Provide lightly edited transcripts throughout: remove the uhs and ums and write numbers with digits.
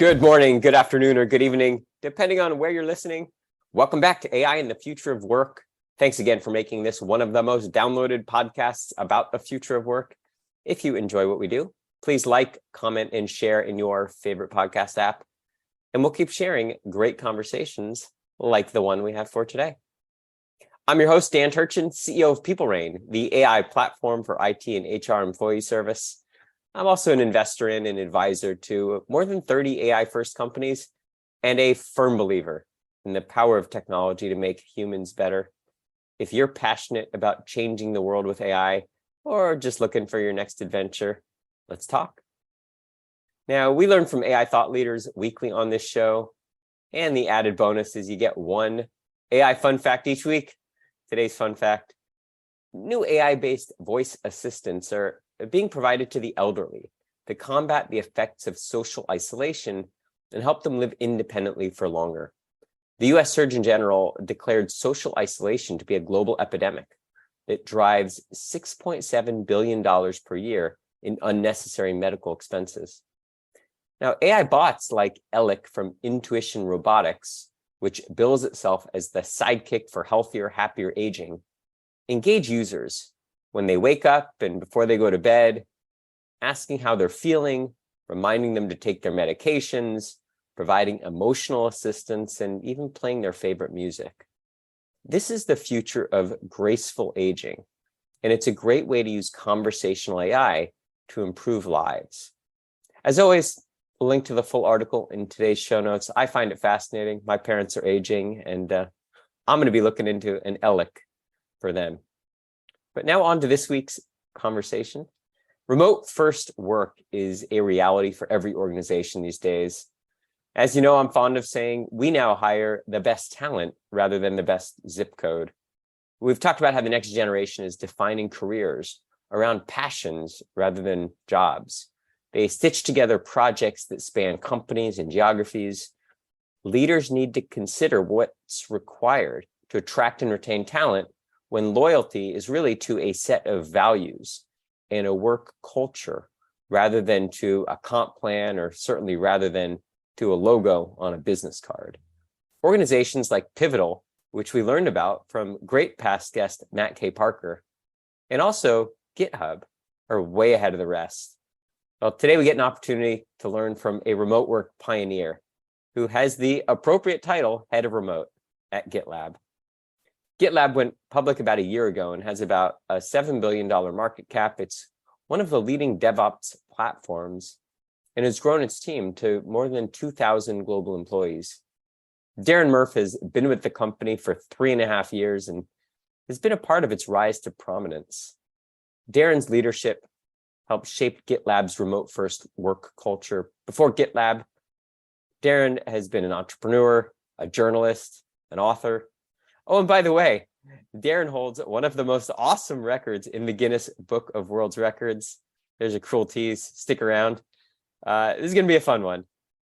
Good morning, good afternoon, or good evening, depending on where you're listening. Welcome back to AI and the Future of Work. Thanks again for making this one of the most downloaded podcasts about the future of work. If you enjoy what we do, please like, comment, and share in your favorite podcast app. And we'll keep sharing great conversations like the one we have for today. I'm your host, Dan Turchin, CEO of PeopleRain, the AI platform for IT and HR employee service. I'm also an investor in and advisor to more than 30 AI-first companies and a firm believer in the power of technology to make humans better. If you're passionate about changing the world with AI or just looking for your next adventure, let's talk. Now, we learn from AI thought leaders weekly on this show, and the added bonus is you get one AI fun fact each week. Today's fun fact: new AI-based voice assistants are being provided to the elderly to combat the effects of social isolation and help them live independently for longer. The US Surgeon General declared social isolation to be a global epidemic. It drives $6.7 billion per year in unnecessary medical expenses. Now, AI bots like Elic from Intuition Robotics, which bills itself as the sidekick for healthier, happier aging, engage users when they wake up and before they go to bed, asking how they're feeling, reminding them to take their medications, providing emotional assistance, and even playing their favorite music. This is the future of graceful aging, and it's a great way to use conversational AI to improve lives. As always, a link to the full article in today's show notes. I find it fascinating. My parents are aging, and I'm going to be looking into an Elic for them. But now on to this week's conversation. Remote first work is a reality for every organization these days. As you know, I'm fond of saying we now hire the best talent rather than the best zip code. We've talked about how the next generation is defining careers around passions rather than jobs. They stitch together projects that span companies and geographies. Leaders need to consider what's required to attract and retain talent when loyalty is really to a set of values and a work culture rather than to a comp plan, or certainly rather than to a logo on a business card. Organizations like Pivotal, which we learned about from great past guest Matt K. Parker, and also GitHub, are way ahead of the rest. Well, today we get an opportunity to learn from a remote work pioneer who has the appropriate title, Head of Remote at GitLab. GitLab went public about a year ago and has about a $7 billion market cap. It's one of the leading DevOps platforms and has grown its team to more than 2,000 global employees. Darren Murph has been with the company for 3.5 years and has been a part of its rise to prominence. Darren's leadership helped shape GitLab's remote-first work culture. Before GitLab, Darren has been an entrepreneur, a journalist, an author. Oh, and by the way, Darren holds one of the most awesome records in the Guinness Book of World Records. There's a cruel tease. Stick around. This is going to be a fun one.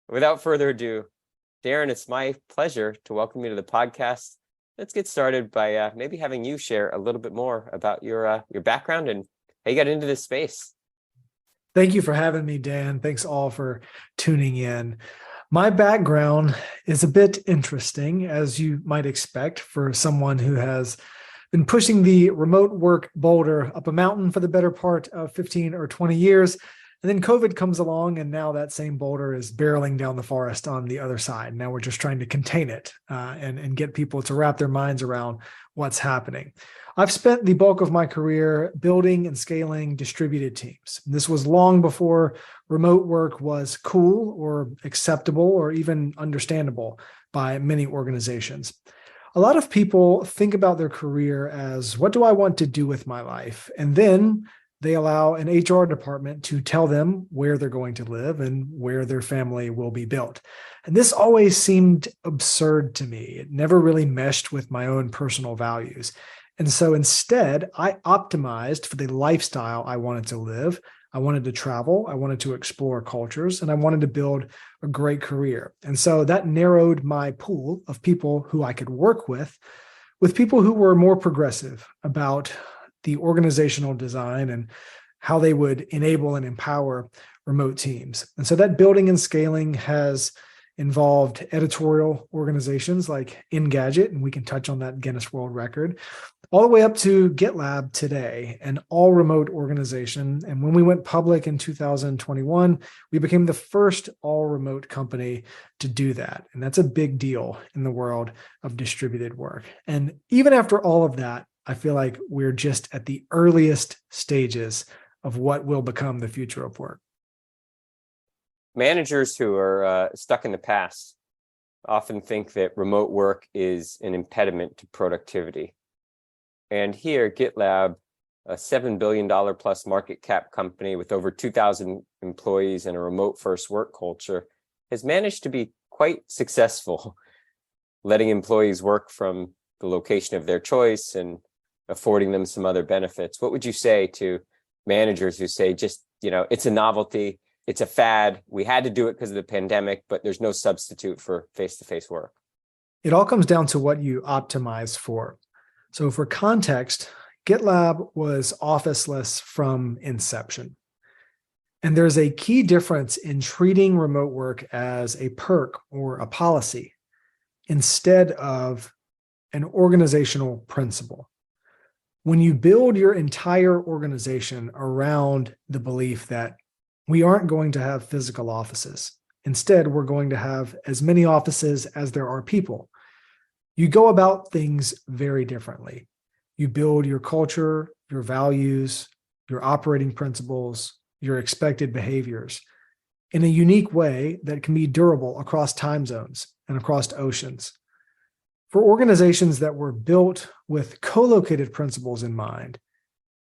Without further ado, Darren, it's my pleasure to welcome you to the podcast. Let's get started by maybe having you share a little bit more about your background and how you got into this space. Thank you for having me, Dan. Thanks all for tuning in. My background is a bit interesting, as you might expect, for someone who has been pushing the remote work boulder up a mountain for the better part of 15 or 20 years. And then COVID comes along, and now that same boulder is barreling down the forest on the other side. Now we're just trying to contain it and get people to wrap their minds around what's happening. I've spent the bulk of my career building and scaling distributed teams. This was long before remote work was cool or acceptable or even understandable by many organizations. A lot of people think about their career as, what do I want to do with my life? And then they allow an HR department to tell them where they're going to live and where their family will be built. And this always seemed absurd to me. It never really meshed with my own personal values. And so instead, I optimized for the lifestyle I wanted to live. I wanted to travel, I wanted to explore cultures, and I wanted to build a great career. And so that narrowed my pool of people who I could work with people who were more progressive about the organizational design and how they would enable and empower remote teams. And so that building and scaling has involved editorial organizations like Engadget, and we can touch on that Guinness World Record, all the way up to GitLab today, an all remote organization. And when we went public in 2021, we became the first all remote company to do that. And that's a big deal in the world of distributed work. And even after all of that, I feel like we're just at the earliest stages of what will become the future of work. Managers who are stuck in the past often think that remote work is an impediment to productivity. And here, GitLab, a $7 billion plus market cap company with over 2,000 employees and a remote first work culture, has managed to be quite successful, letting employees work from the location of their choice and affording them some other benefits. What would you say to managers who say, just, it's a novelty, it's a fad, we had to do it because of the pandemic, but there's no substitute for face-to-face work? It all comes down to what you optimize for. So for context, GitLab was officeless from inception. And there's a key difference in treating remote work as a perk or a policy instead of an organizational principle. When you build your entire organization around the belief that we aren't going to have physical offices, instead, we're going to have as many offices as there are people, you go about things very differently. You build your culture, your values, your operating principles, your expected behaviors in a unique way that can be durable across time zones and across oceans. For organizations that were built with co-located principles in mind,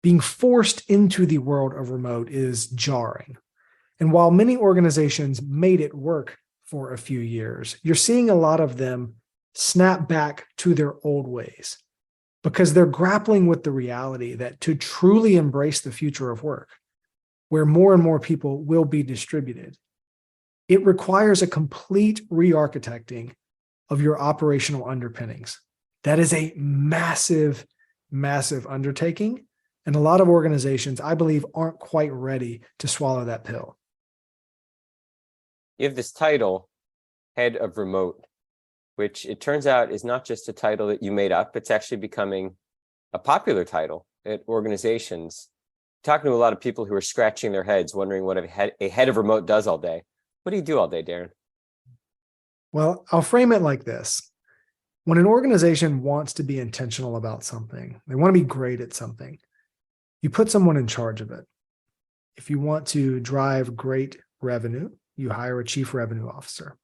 being forced into the world of remote is jarring. And while many organizations made it work for a few years, you're seeing a lot of them snap back to their old ways because they're grappling with the reality that to truly embrace the future of work, where more and more people will be distributed, it requires a complete re-architecting of your operational underpinnings. That is a massive, massive undertaking. And a lot of organizations, I believe, aren't quite ready to swallow that pill. You have this title, Head of Remote, which it turns out is not just a title that you made up. It's actually becoming a popular title at organizations. Talking to a lot of people who are scratching their heads, wondering what a head of remote does all day. What do you do all day, Darren? Well, I'll frame it like this. When an organization wants to be intentional about something, they want to be great at something, you put someone in charge of it. If you want to drive great revenue, you hire a chief revenue officer.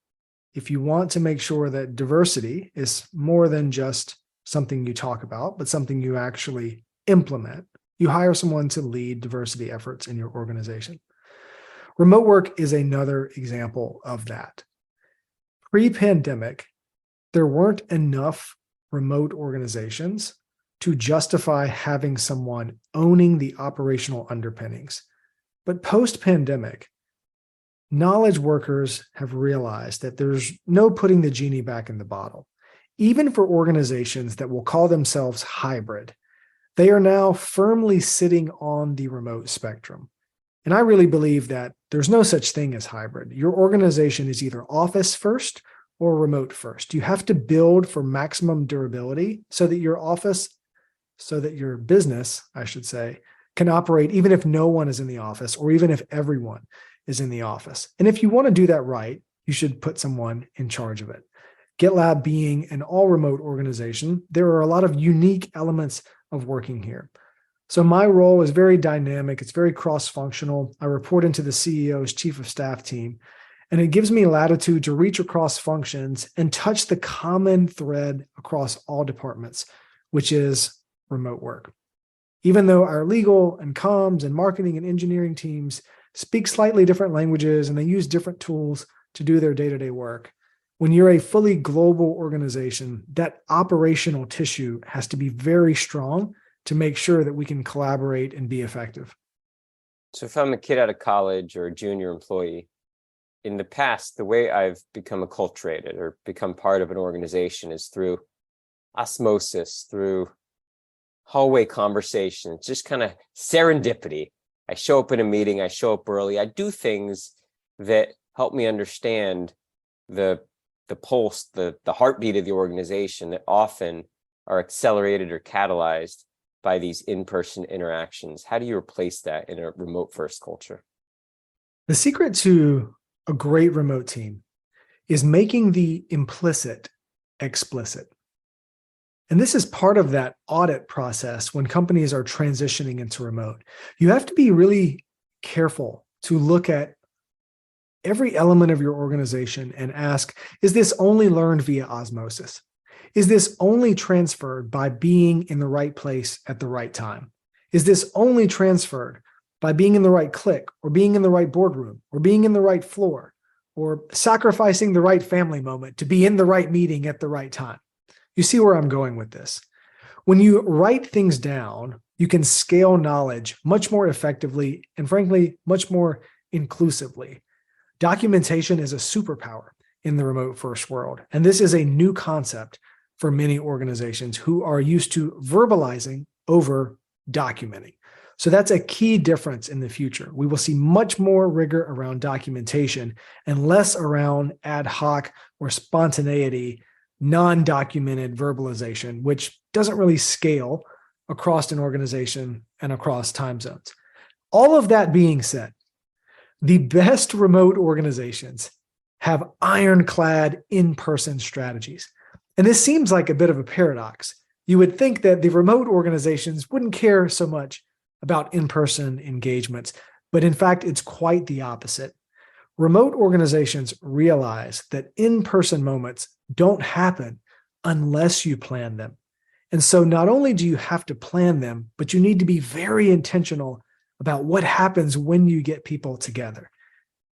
If you want to make sure that diversity is more than just something you talk about, but something you actually implement, you hire someone to lead diversity efforts in your organization. Remote work is another example of that. Pre-pandemic, there weren't enough remote organizations to justify having someone owning the operational underpinnings. But post-pandemic, knowledge workers have realized that there's no putting the genie back in the bottle. Even for organizations that will call themselves hybrid, they are now firmly sitting on the remote spectrum. And I really believe that there's no such thing as hybrid. Your organization is either office first or remote first. You have to build for maximum durability so that your business, I should say, can operate even if no one is in the office or even if everyone is in the office. And if you want to do that right, you should put someone in charge of it. GitLab being an all remote organization, there are a lot of unique elements of working here. So my role is very dynamic. It's very cross-functional. I report into the CEO's chief of staff team, and it gives me latitude to reach across functions and touch the common thread across all departments, which is remote work. Even though our legal and comms and marketing and engineering teams speak slightly different languages and they use different tools to do their day-to-day work, when you're a fully global organization, that operational tissue has to be very strong to make sure that we can collaborate and be effective. So if I'm a kid out of college or a junior employee, in the past, the way I've become acculturated or become part of an organization is through osmosis, through hallway conversations, just kind of serendipity. I show up in a meeting, I show up early, I do things that help me understand the pulse, the heartbeat of the organization that often are accelerated or catalyzed by these in-person interactions. How do you replace that in a remote first culture? The secret to a great remote team is making the implicit explicit. And this is part of that audit process when companies are transitioning into remote. You have to be really careful to look at every element of your organization and ask, is this only learned via osmosis? Is this only transferred by being in the right place at the right time? Is this only transferred by being in the right clique or being in the right boardroom or being in the right floor or sacrificing the right family moment to be in the right meeting at the right time? You see where I'm going with this. When you write things down, you can scale knowledge much more effectively and frankly, much more inclusively. Documentation is a superpower in the remote first world. And this is a new concept for many organizations who are used to verbalizing over documenting. So that's a key difference in the future. We will see much more rigor around documentation and less around ad hoc or spontaneity, non-documented verbalization, which doesn't really scale across an organization and across time zones. All of that being said, the best remote organizations have ironclad in-person strategies. And this seems like a bit of a paradox. You would think that the remote organizations wouldn't care so much about in-person engagements, but in fact, it's quite the opposite. Remote organizations realize that in-person moments don't happen unless you plan them. And so not only do you have to plan them, but you need to be very intentional about what happens when you get people together.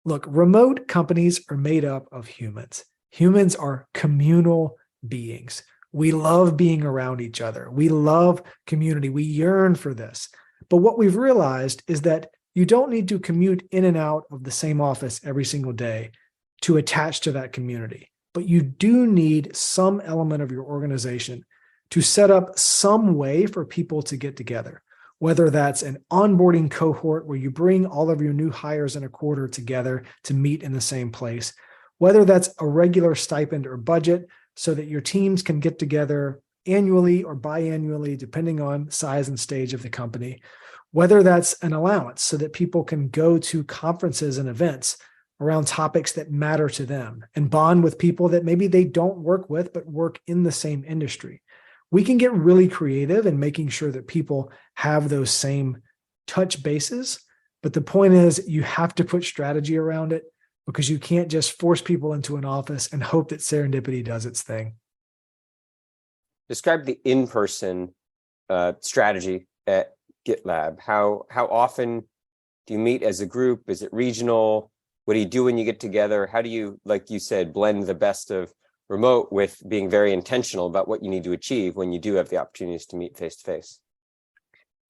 Look, remote companies are made up of humans. Humans are communal beings. We love being around each other. We love community. We yearn for this. But what we've realized is that you don't need to commute in and out of the same office every single day to attach to that community. But you do need some element of your organization to set up some way for people to get together, whether that's an onboarding cohort where you bring all of your new hires in a quarter together to meet in the same place, whether that's a regular stipend or budget so that your teams can get together annually or biannually, depending on size and stage of the company, whether that's an allowance so that people can go to conferences and events around topics that matter to them and bond with people that maybe they don't work with, but work in the same industry. We can get really creative in making sure that people have those same touch bases. But the point is, you have to put strategy around it because you can't just force people into an office and hope that serendipity does its thing. Describe the in-person strategy at GitLab. How often do you meet as a group? Is it regional? What do you do when you get together? How do you, like you said, blend the best of remote with being very intentional about what you need to achieve when you do have the opportunities to meet face to face?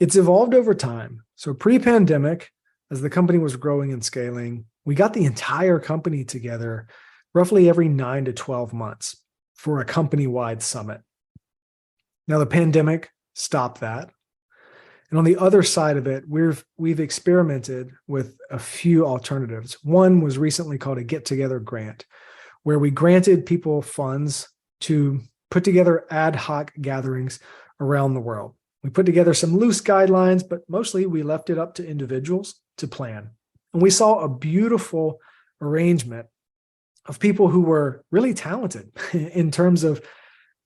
It's evolved over time. So pre-pandemic, as the company was growing and scaling, we got the entire company together roughly every 9 to 12 months for a company-wide summit. Now the pandemic stopped that. And on the other side of it, we've experimented with a few alternatives. One was recently called a Get Together grant, where we granted people funds to put together ad hoc gatherings around the world. We put together some loose guidelines, but mostly we left it up to individuals to plan. And we saw a beautiful arrangement of people who were really talented in terms of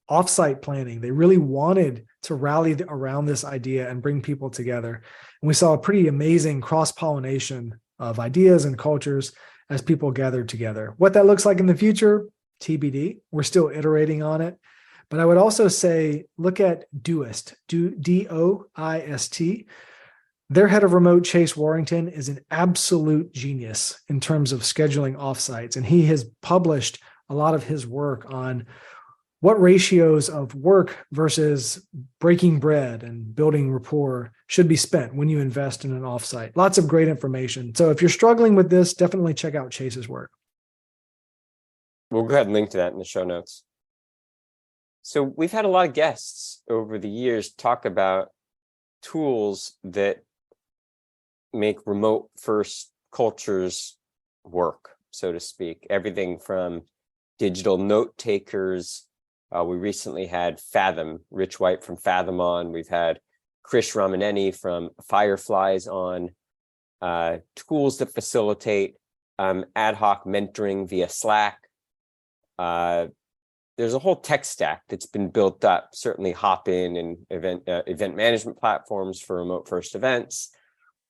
offsite planning. They really wanted to rally around this idea and bring people together. And we saw a pretty amazing cross-pollination of ideas and cultures as people gathered together. What that looks like in the future, TBD. We're still iterating on it. But I would also say, look at Doist, D-O-I-S-T. Their head of remote, Chase Warrington, is an absolute genius in terms of scheduling offsites. And he has published a lot of his work on what ratios of work versus breaking bread and building rapport should be spent when you invest in an offsite. Lots of great information. So if you're struggling with this, definitely check out Chase's work. We'll go ahead and link to that in the show notes. So we've had a lot of guests over the years talk about tools that make remote first cultures work, so to speak. Everything from digital note takers. We recently had Fathom, Rich White from Fathom on. We've had Krish Ramaneni from Fireflies on. Tools that facilitate ad hoc mentoring via Slack. There's a whole tech stack that's been built up, certainly Hopin and event management platforms for remote first events.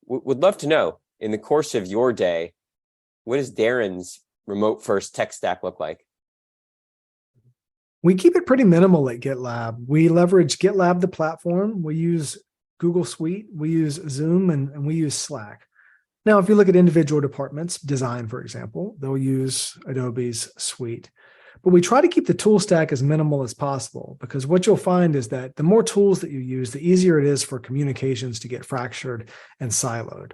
Would love to know, in the course of your day, what does Darren's remote first tech stack look like? We keep it pretty minimal at GitLab. We leverage GitLab, the platform. We use Google Suite, we use Zoom, and we use Slack. Now, if you look at individual departments, design, for example, they'll use Adobe's Suite. But we try to keep the tool stack as minimal as possible, because what you'll find is that the more tools that you use, the easier it is for communications to get fractured and siloed.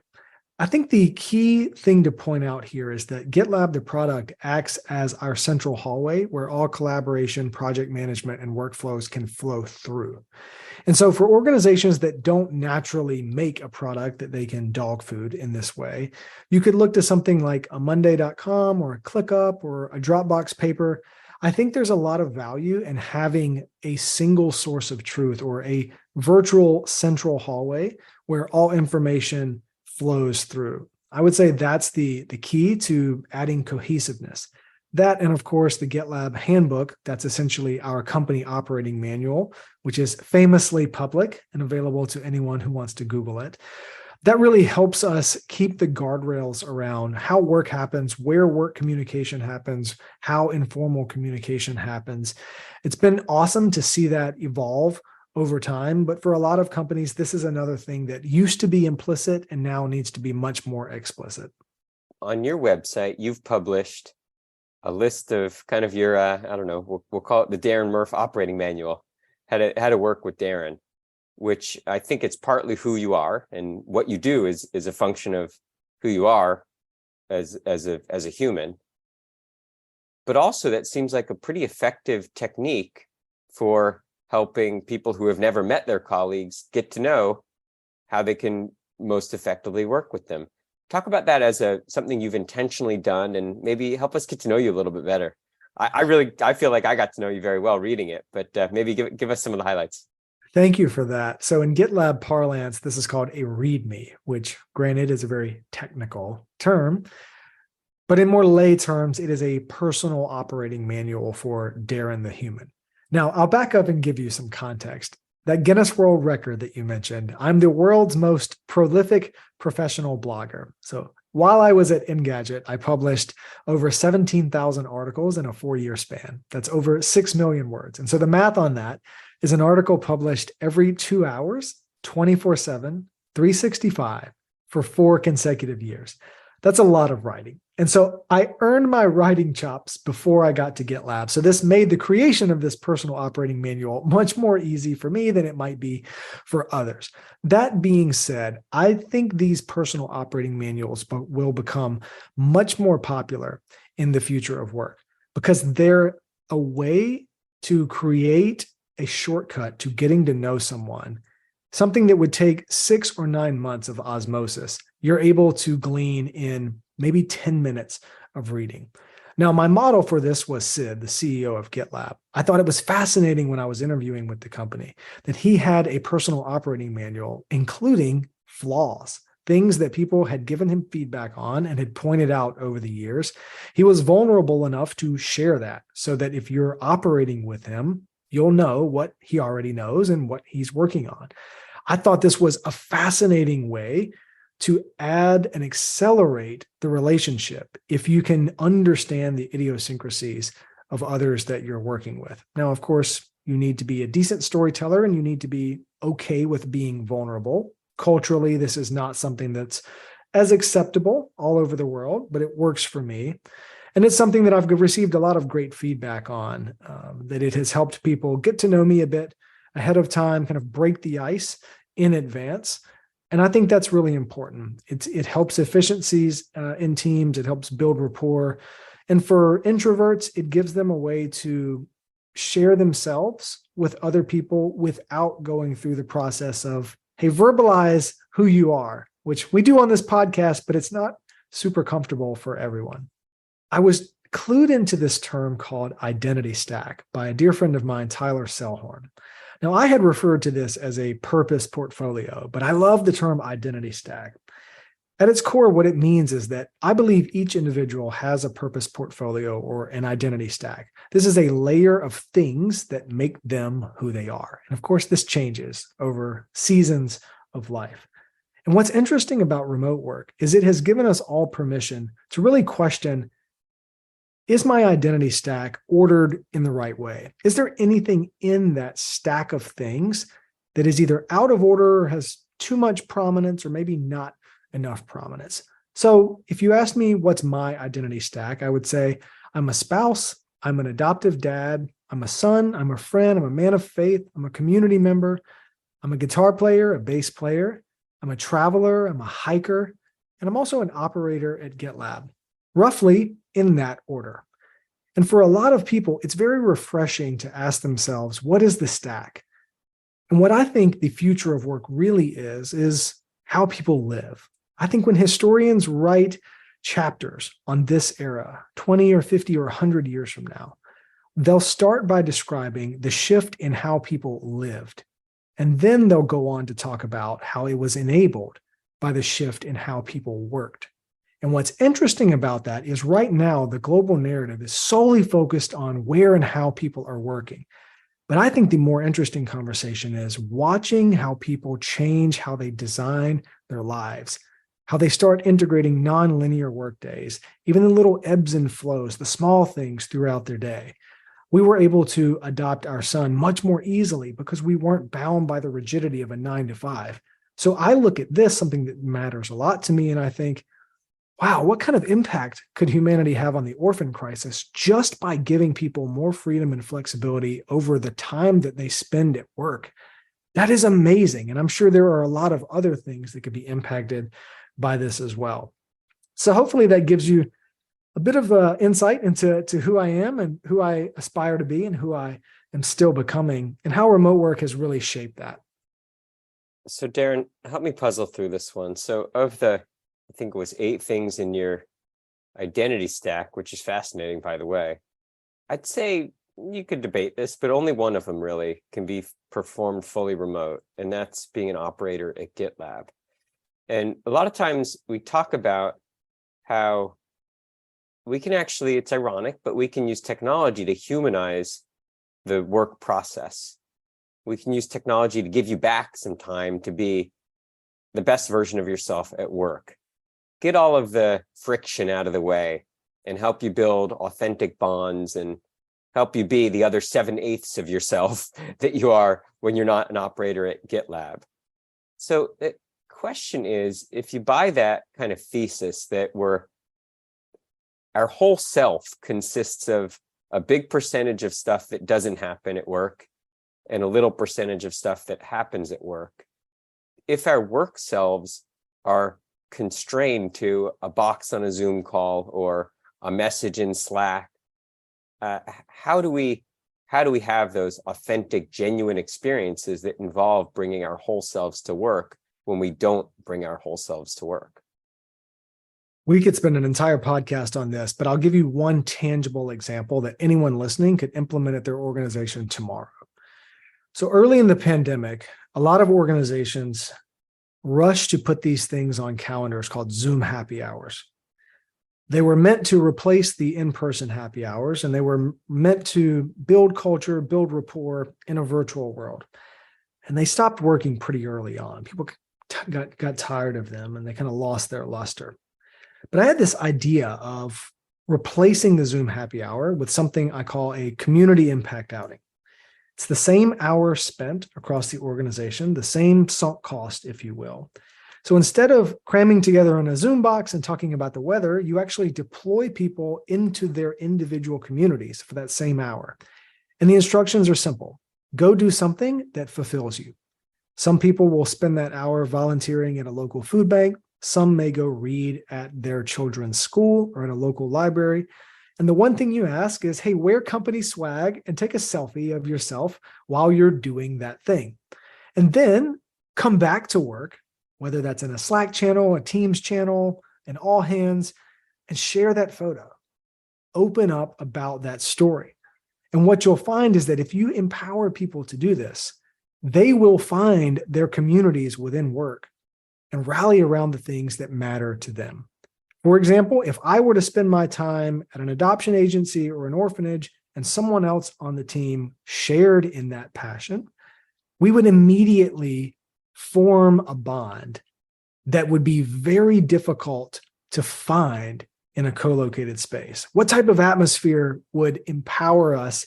I think the key thing to point out here is that GitLab, the product, acts as our central hallway where all collaboration, project management, and workflows can flow through. And so for organizations that don't naturally make a product that they can dog food in this way, you could look to something like a Monday.com or a ClickUp or a Dropbox paper. I think there's a lot of value in having a single source of truth or a virtual central hallway where all information flows through. I would say that's the key to adding cohesiveness. That, and of course, the GitLab handbook, that's essentially our company operating manual, which is famously public and available to anyone who wants to Google it. That really helps us keep the guardrails around how work happens, where work communication happens, how informal communication happens. It's been awesome to see that evolve over time, but for a lot of companies, this is another thing that used to be implicit and now needs to be much more explicit. On your website, you've published a list of kind of your, I don't know, we'll call it the Darren Murph operating manual, how to work with Darren, which I think it's partly who you are, and what you do is a function of who you are as a human. But also that seems like a pretty effective technique for helping people who have never met their colleagues get to know how they can most effectively work with them. Talk about that as something you've intentionally done, and maybe help us get to know you a little bit better. I feel like I got to know you very well reading it, but maybe give us some of the highlights. Thank you for that. So in GitLab parlance, this is called a readme, which granted is a very technical term, but in more lay terms, it is a personal operating manual for Darren the human. Now, I'll back up and give you some context. That Guinness World Record that you mentioned, I'm the world's most prolific professional blogger. So while I was at Engadget, I published over 17,000 articles in a 4-year span. That's over 6 million words. And so the math on that is an article published every 2 hours, 24/7, 365 for 4 consecutive years. That's a lot of writing. And so I earned my writing chops before I got to GitLab. So this made the creation of this personal operating manual much more easy for me than it might be for others. That being said, I think these personal operating manuals will become much more popular in the future of work because they're a way to create a shortcut to getting to know someone, something that would take 6 or 9 months of osmosis. You're able to glean in maybe 10 minutes of reading. Now, my model for this was Sid, the CEO of GitLab. I thought it was fascinating when I was interviewing with the company that he had a personal operating manual, including flaws, things that people had given him feedback on and had pointed out over the years. He was vulnerable enough to share that so that if you're operating with him, you'll know what he already knows and what he's working on. I thought this was a fascinating way to add and accelerate the relationship if you can understand the idiosyncrasies of others that you're working with. Now, of course, you need to be a decent storyteller and you need to be okay with being vulnerable. Culturally, this is not something that's as acceptable all over the world, but it works for me. And it's something that I've received a lot of great feedback on, that it has helped people get to know me a bit ahead of time, kind of break the ice in advance. And I think that's really important. It helps efficiencies in teams. It helps build rapport. And for introverts, it gives them a way to share themselves with other people without going through the process of, hey, verbalize who you are which we do on this podcast, but it's not super comfortable for everyone. I was clued into this term called identity stack by a dear friend of mine, Tyler Selhorn. Now, I had referred to this as a purpose portfolio, but I love the term identity stack. At its core, what it means is that I believe each individual has a purpose portfolio or an identity stack. This is a layer of things that make them who they are. And of course, this changes over seasons of life. And what's interesting about remote work is it has given us all permission to really question, is my identity stack ordered in the right way? Is there anything in that stack of things that is either out of order or has too much prominence or maybe not enough prominence? So if you ask me what's my identity stack, I would say I'm a spouse, I'm an adoptive dad, I'm a son, I'm a friend, I'm a man of faith, I'm a community member, I'm a guitar player, a bass player, I'm a traveler, I'm a hiker, and I'm also an operator at GitLab, roughly in that order. And for a lot of people, it's very refreshing to ask themselves, what is the stack? And what I think the future of work really is how people live. I think when historians write chapters on this era, 20 or 50 or 100 years from now, they'll start by describing the shift in how people lived. And then they'll go on to talk about how it was enabled by the shift in how people worked. And what's interesting about that is right now, the global narrative is solely focused on where and how people are working. But I think the more interesting conversation is watching how people change how they design their lives, how they start integrating non-linear work days, even the little ebbs and flows, the small things throughout their day. We were able to adopt our son much more easily because we weren't bound by the rigidity of a 9-to-5. So I look at this, something that matters a lot to me, and I think, wow, what kind of impact could humanity have on the orphan crisis just by giving people more freedom and flexibility over the time that they spend at work? That is amazing. And I'm sure there are a lot of other things that could be impacted by this as well. So hopefully that gives you a bit of insight into who I am and who I aspire to be and who I am still becoming and how remote work has really shaped that. So Darren, help me puzzle through this one. So of the, I think it was 8 things in your identity stack, which is fascinating, by the way, I'd say you could debate this, but only one of them really can be performed fully remote, and that's being an operator at GitLab. And a lot of times we talk about how we can actually, it's ironic, but we can use technology to humanize the work process. We can use technology to give you back some time to be the best version of yourself at work. Get all of the friction out of the way and help you build authentic bonds and help you be the other 7/8 of yourself that you are when you're not an operator at GitLab. So the question is, if you buy that kind of thesis that our whole self consists of a big percentage of stuff that doesn't happen at work and a little percentage of stuff that happens at work, if our work selves are constrained to a box on a Zoom call or a message in Slack, how do we have those authentic, genuine experiences that involve bringing our whole selves to work when we don't bring our whole selves to work? We could spend an entire podcast on this, but I'll give you one tangible example that anyone listening could implement at their organization tomorrow. So early in the pandemic, a lot of organizations rushed to put these things on calendars called Zoom happy hours. They were meant to replace the in-person happy hours, and they were meant to build culture, build rapport in a virtual world. And they stopped working pretty early on. People got tired of them, and they kind of lost their luster. But I had this idea of replacing the Zoom happy hour with something I call a community impact outing. It's the same hour spent across the organization, the same sunk cost, if you will. So instead of cramming together on a Zoom box and talking about the weather, you actually deploy people into their individual communities for that same hour. And the instructions are simple. Go do something that fulfills you. Some people will spend that hour volunteering at a local food bank. Some may go read at their children's school or at a local library. And the one thing you ask is, hey, wear company swag and take a selfie of yourself while you're doing that thing. And then come back to work whether that's in a Slack channel, a Teams channel, an all hands, and share that photo. Open up about that story. And what you'll find is that if you empower people to do this, they will find their communities within work and rally around the things that matter to them. For example, if I were to spend my time at an adoption agency or an orphanage and someone else on the team shared in that passion, we would immediately form a bond that would be very difficult to find in a co-located space. What type of atmosphere would empower us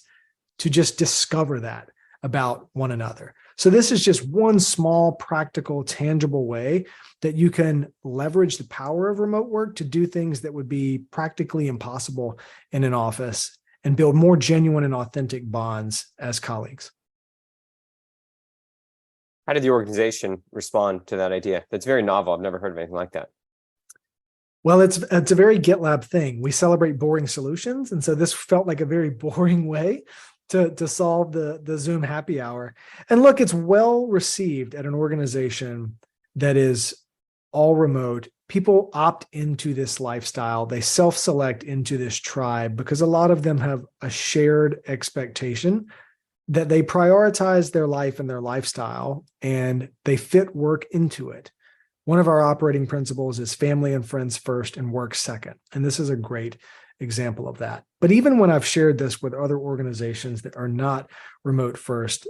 to just discover that about one another? So this is just one small, practical, tangible way that you can leverage the power of remote work to do things that would be practically impossible in an office and build more genuine and authentic bonds as colleagues. How did the organization respond to that idea? That's very novel. I've never heard of anything like that. Well, it's a very GitLab thing. We celebrate boring solutions. And so this felt like a very boring way to solve the Zoom happy hour. And look, it's well received at an organization that is all remote. People opt into this lifestyle. They self-select into this tribe because a lot of them have a shared expectation that they prioritize their life and their lifestyle and they fit work into it. One of our operating principles is family and friends first and work second. And this is a great example of that. But even when I've shared this with other organizations that are not remote first,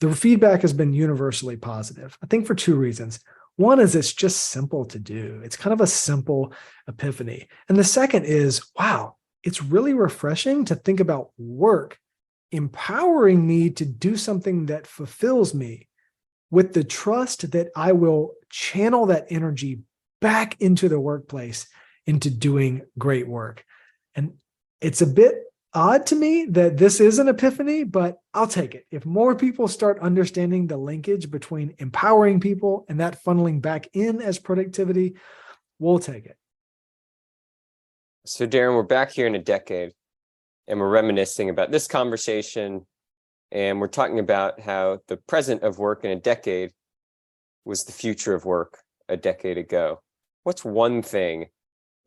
the feedback has been universally positive. I think for two reasons. One is it's just simple to do. It's kind of a simple epiphany. And the second is, wow, it's really refreshing to think about work empowering me to do something that fulfills me with the trust that I will channel that energy back into the workplace, into doing great work. And it's a bit odd to me that this is an epiphany, but I'll take it. If more people start understanding the linkage between empowering people and that funneling back in as productivity, we'll take it. So Darren, we're back here in a decade and we're reminiscing about this conversation. And we're talking about how the present of work in a decade was the future of work a decade ago. What's one thing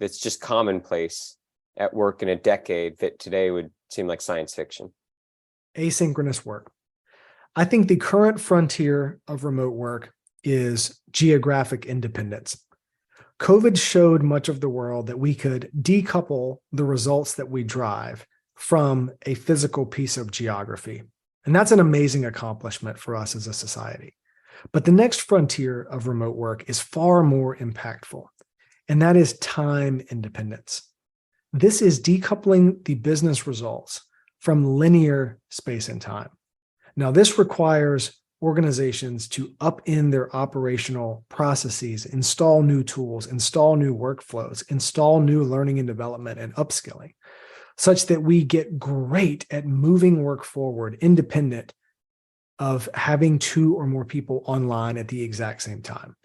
that's just commonplace at work in a decade that today would seem like science fiction? Asynchronous work. I think the current frontier of remote work is geographic independence. COVID showed much of the world that we could decouple the results that we drive from a physical piece of geography. And that's an amazing accomplishment for us as a society. But the next frontier of remote work is far more impactful, and that is time independence. This is decoupling the business results from linear space and time. Now, this requires organizations to upend their operational processes, install new tools, install new workflows, install new learning and development and upskilling, such that we get great at moving work forward independent of having two or more people online at the exact same time.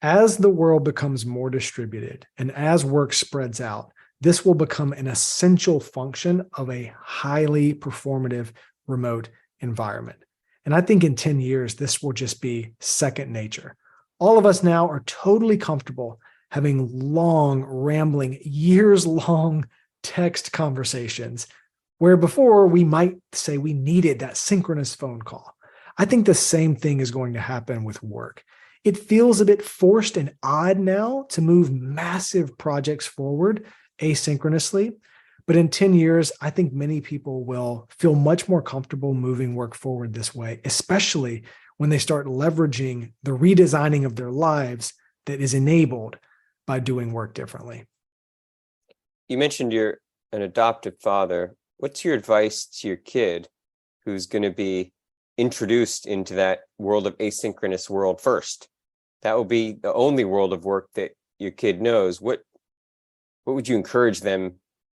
As the world becomes more distributed and as work spreads out, this will become an essential function of a highly performative remote environment. And I think in 10 years, this will just be second nature. All of us now are totally comfortable having long, rambling, years-long text conversations, where before we might say we needed that synchronous phone call. I think the same thing is going to happen with work. It feels a bit forced and odd now to move massive projects forward asynchronously, but in 10 years, I think many people will feel much more comfortable moving work forward this way, especially when they start leveraging the redesigning of their lives that is enabled by doing work differently. You mentioned you're an adoptive father. What's your advice to your kid who's going to be introduced into that world of asynchronous world first? That will be the only world of work that your kid knows. What would you encourage them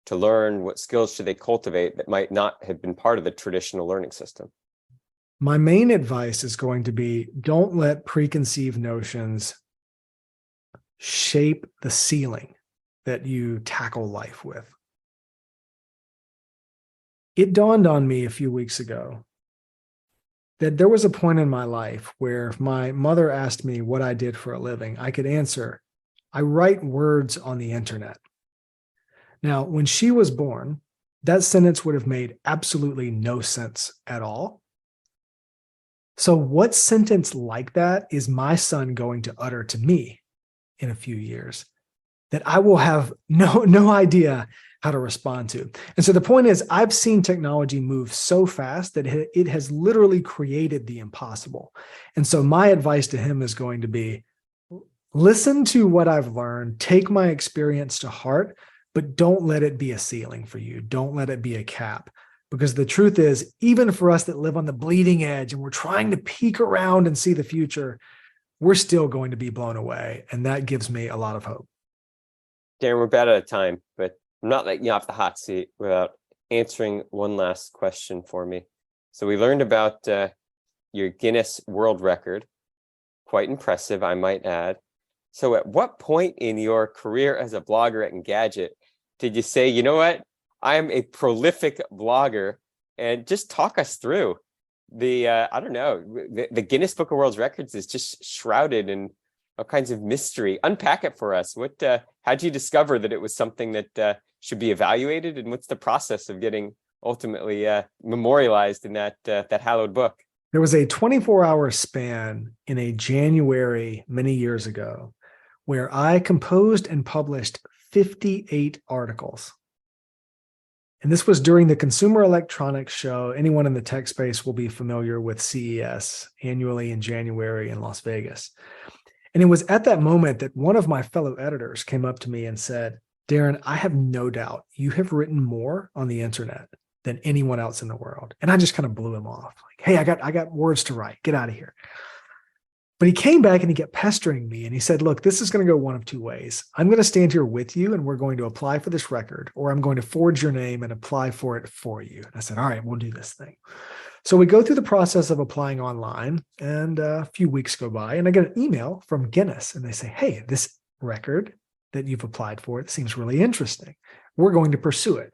to learn? What skills should they cultivate that might not have been part of the traditional learning system? My main advice is going to be, don't let preconceived notions shape the ceiling that you tackle life with. It dawned on me a few weeks ago that there was a point in my life where if my mother asked me what I did for a living, I could answer, I write words on the internet. Now, when she was born, that sentence would have made absolutely no sense at all. So what sentence like that is my son going to utter to me in a few years that I will have no idea how to respond to? And so the point is, I've seen technology move so fast that it has literally created the impossible. And so my advice to him is going to be, listen to what I've learned, take my experience to heart, but don't let it be a ceiling for you. Don't let it be a cap. Because the truth is, even for us that live on the bleeding edge and we're trying to peek around and see the future, we're still going to be blown away. And that gives me a lot of hope. Darren, we're about out of time, but I'm not letting you off the hot seat without answering one last question for me. So we learned about your Guinness World Record. Quite impressive, I might add. So at what point in your career as a blogger at Engadget did you say, you know what, I am a prolific blogger? And just talk us through the, I don't know, the Guinness Book of World Records is just shrouded in all kinds of mystery. Unpack it for us. How'd you discover that it was something that should be evaluated? And what's the process of getting ultimately memorialized in that hallowed book? There was a 24-hour span in a January many years ago where I composed and published 58 articles. And this was during the Consumer Electronics Show. Anyone in the tech space will be familiar with CES annually in January in Las Vegas. And it was at that moment that one of my fellow editors came up to me and said, Darren, I have no doubt you have written more on the internet than anyone else in the world. And I just kind of blew him off. Like, hey, I got words to write. Get out of here. But he came back and he kept pestering me. And he said, look, this is going to go one of two ways. I'm going to stand here with you and we're going to apply for this record, or I'm going to forge your name and apply for it for you. And I said, all right, we'll do this thing. So we go through the process of applying online, and a few weeks go by and I get an email from Guinness and they say, hey, this record that you've applied for, it seems really interesting. We're going to pursue it.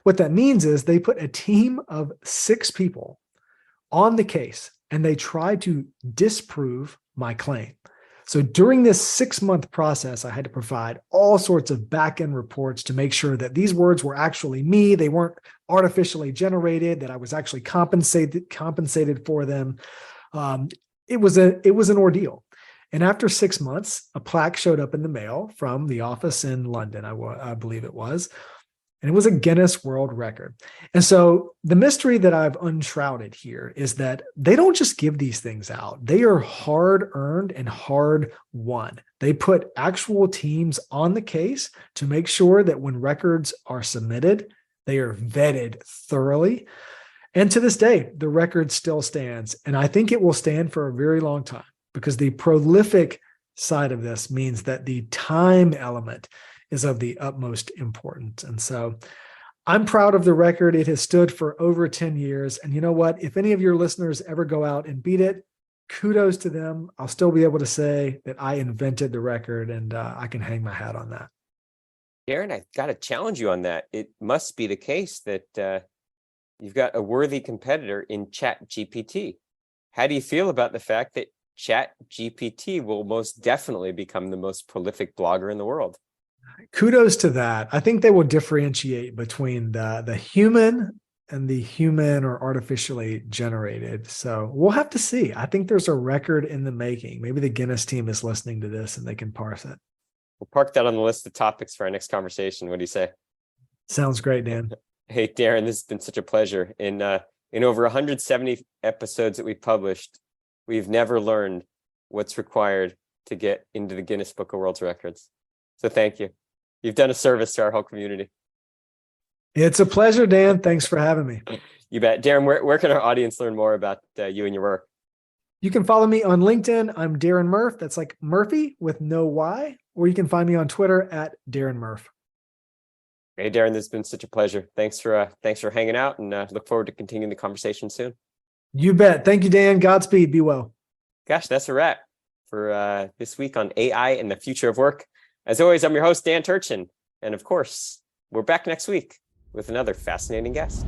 What that means is they put a team of 6 people on the case and they try to disprove my claim. So during this 6-month process, I had to provide all sorts of back-end reports to make sure that these words were actually me. They weren't artificially generated, that I was actually compensated for them. It was an ordeal. And after 6 months, a plaque showed up in the mail from the office in London, I believe it was. And it was a Guinness World Record. And so the mystery that I've unshrouded here is that they don't just give these things out. They are hard earned and hard won. They put actual teams on the case to make sure that when records are submitted, they are vetted thoroughly. And to this day, the record still stands. And I think it will stand for a very long time, because the prolific side of this means that the time element is of the utmost importance. And so I'm proud of the record. It has stood for over 10 years. And you know what? If any of your listeners ever go out and beat it, kudos to them. I'll still be able to say that I invented the record, and I can hang my hat on that. Darren, I got to challenge you on that. It must be the case that you've got a worthy competitor in ChatGPT. How do you feel about the fact that ChatGPT will most definitely become the most prolific blogger in the world? Kudos to that. I think they will differentiate between the human and the human or artificially generated. So we'll have to see. I think there's a record in the making. Maybe the Guinness team is listening to this and they can parse it. We'll park that on the list of topics for our next conversation. What do you say? Sounds great, Dan. Hey, Darren, this has been such a pleasure. In over 170 episodes that we've published, we've never learned what's required to get into the Guinness Book of World Records. So thank you. You've done a service to our whole community. It's a pleasure, Dan. Thanks for having me. You bet. Darren, where can our audience learn more about you and your work? You can follow me on LinkedIn. I'm Darren Murph. That's like Murphy with no Y. Or you can find me on Twitter at Darren Murph. Hey, Darren, this has been such a pleasure. Thanks for hanging out, and look forward to continuing the conversation soon. You bet. Thank you, Dan. Godspeed. Be well. Gosh, that's a wrap for this week on AI and the future of work. As always, I'm your host, Dan Turchin. And of course, we're back next week with another fascinating guest.